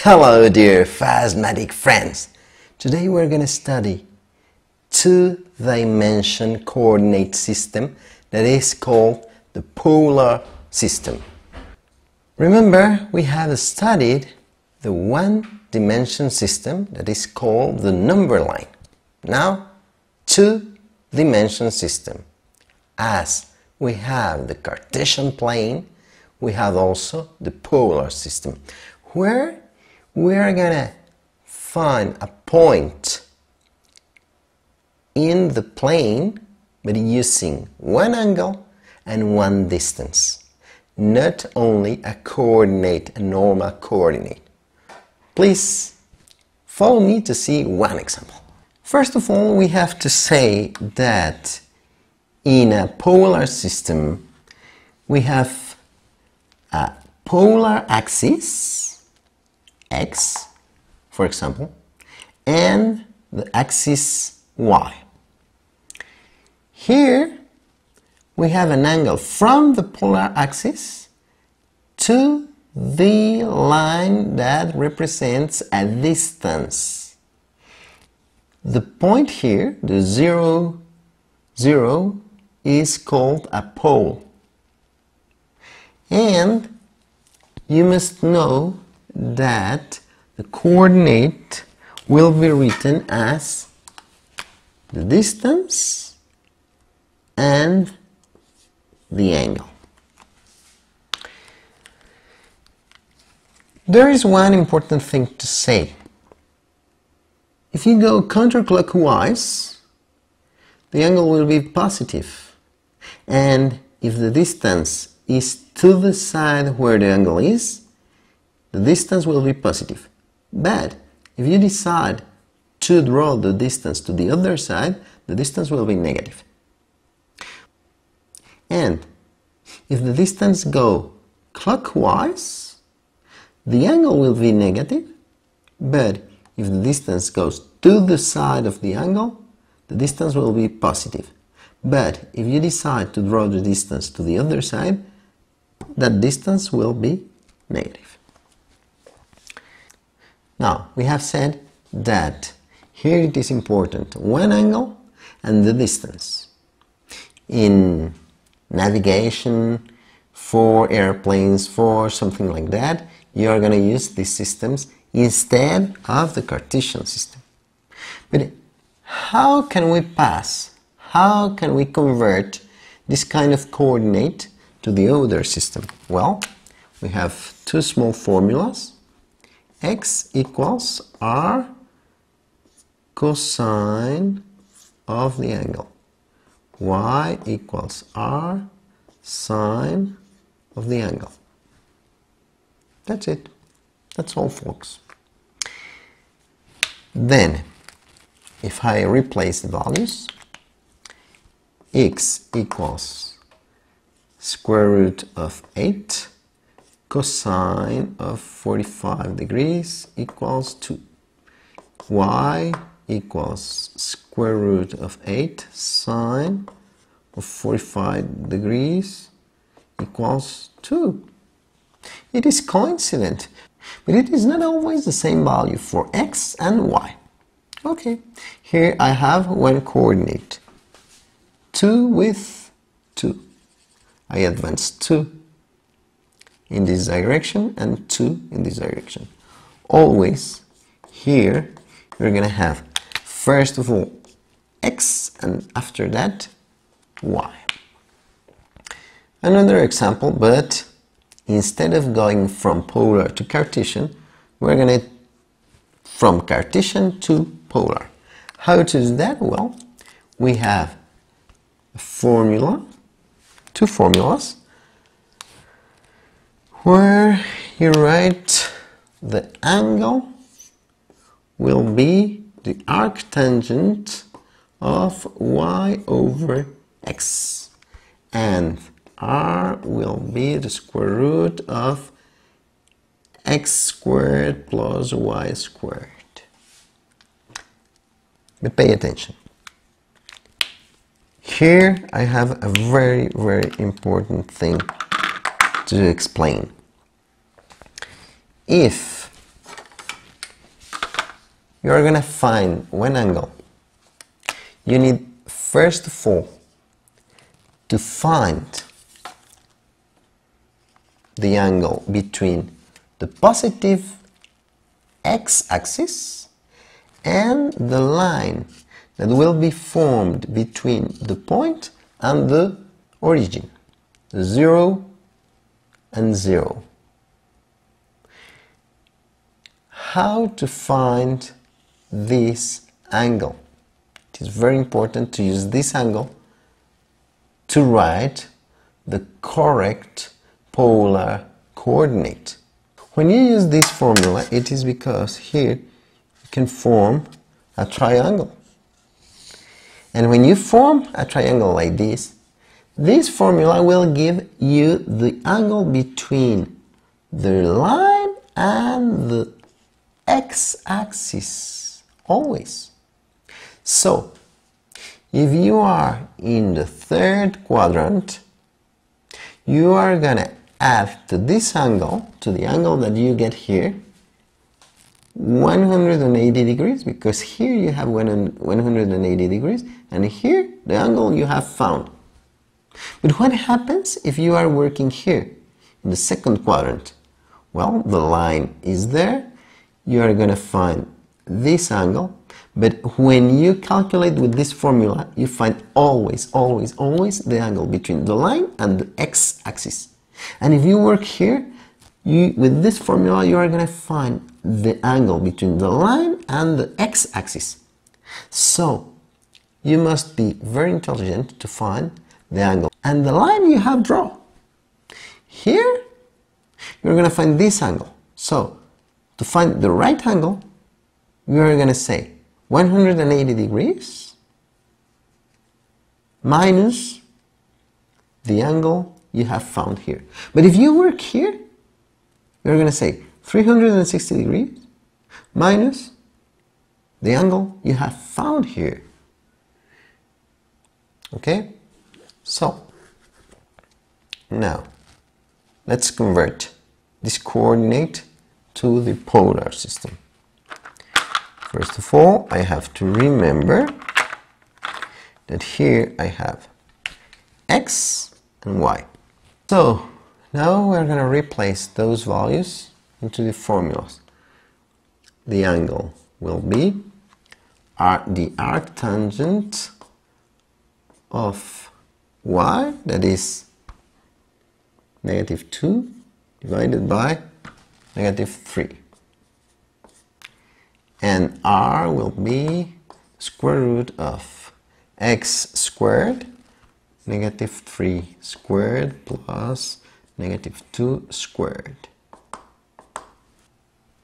Hello dear phasmatic friends. Today we're going to study two-dimension coordinate system that is called the polar system. Remember, we have studied the one-dimension system that is called the number line. Now, two-dimension system. As we have the Cartesian plane, we have also the polar system, where we are going to find a point in the plane but using one angle and one distance, not only a coordinate, a normal coordinate. Please follow me to see one example. First of all, we have to say that in a polar system we have a polar axis X, for example, and the axis Y. Here we have an angle from the polar axis to the line that represents a distance. The point here, the 0, 0, is called a pole. And you must know that the coordinate will be written as the distance and the angle. There is one important thing to say. If you go counterclockwise, the angle will be positive, and if the distance is to the side where the angle is, the distance will be positive. But if you decide to draw the distance to the other side, the distance will be negative. And if the distance goes clockwise, the angle will be negative. But if the distance goes to the side of the angle, the distance will be positive. But if you decide to draw the distance to the other side, that distance will be negative. Now, we have said that here it is important one angle and the distance. In navigation, for airplanes, for something like that, you are going to use these systems instead of the Cartesian system. But how can we convert this kind of coordinate to the other system? Well, we have two small formulas. X equals R cosine of the angle. Y equals R sine of the angle. That's it. That's all, folks. Then, if I replace the values, x equals square root of 8 cosine of 45 degrees equals 2. Y equals square root of 8 sine of 45 degrees equals 2. It is coincident, but it is not always the same value for x and y. Okay, here I have one coordinate, 2 with 2. I advance 2 in this direction and 2 in this direction. Always here we're going to have first of all x and after that y. Another example, but instead of going from polar to Cartesian, we're going to from Cartesian to polar. How to do that? Well, we have a formula, two formulas, where you write the angle will be the arctangent of y over x, and r will be the square root of x squared plus y squared. But pay attention. Here I have a very, very important thing to explain. If you are going to find one angle. You need first of all to find the angle between the positive x-axis and the line that will be formed between the point and the origin, 0 and 0. How to find this angle? It is very important to use this angle to write the correct polar coordinate. When you use this formula, it is because here you can form a triangle. And when you form a triangle like this formula will give you the angle between the line and the x-axis, always. So, if you are in the third quadrant, you are gonna add to this angle, to the angle that you get here, 180 degrees, because here you have 180 degrees, and here the angle you have found. But what happens if you are working here, in the second quadrant? Well, the line is there, you are going to find this angle, but when you calculate with this formula, you find always the angle between the line and the x-axis. And if you work here, with this formula, you are going to find the angle between the line and the x-axis. So, you must be very intelligent to find the angle. And the line you have drawn. Here, you're going to find this angle. So, to find the right angle, we are going to say 180 degrees minus the angle you have found here. But if you work here, you're going to say 360 degrees minus the angle you have found here. Okay? So, now, let's convert this coordinate to the polar system. First of all, I have to remember that here I have x and y. So, now we're going to replace those values into the formulas. The angle will be the arctangent of y, that is -2 divided by -3. And r will be square root of x squared, -3 squared plus -2 squared.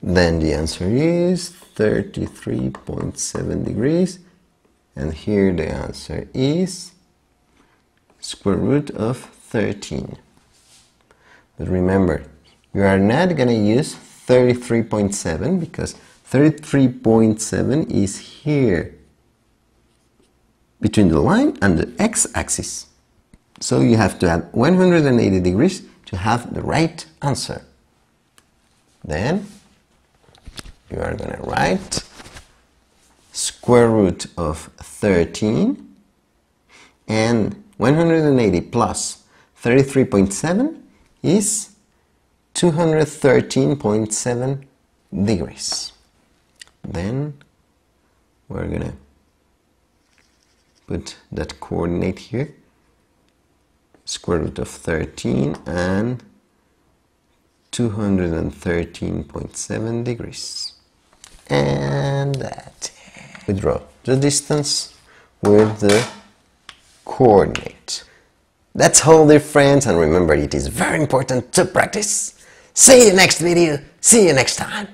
Then the answer is 33.7 degrees, and here the answer is square root of 13. But remember, you are not going to use 33.7 because 33.7 is here between the line and the x-axis. So you have to add 180 degrees to have the right answer. Then you are going to write square root of 13, and 180 plus 33.7 is 213.7 degrees. Then we're going to put that coordinate here, square root of 13 and 213.7 degrees. And that's it. We draw the distance with the coordinate. That's all, dear friends, and remember, it is very important to practice. See you next video. See you next time.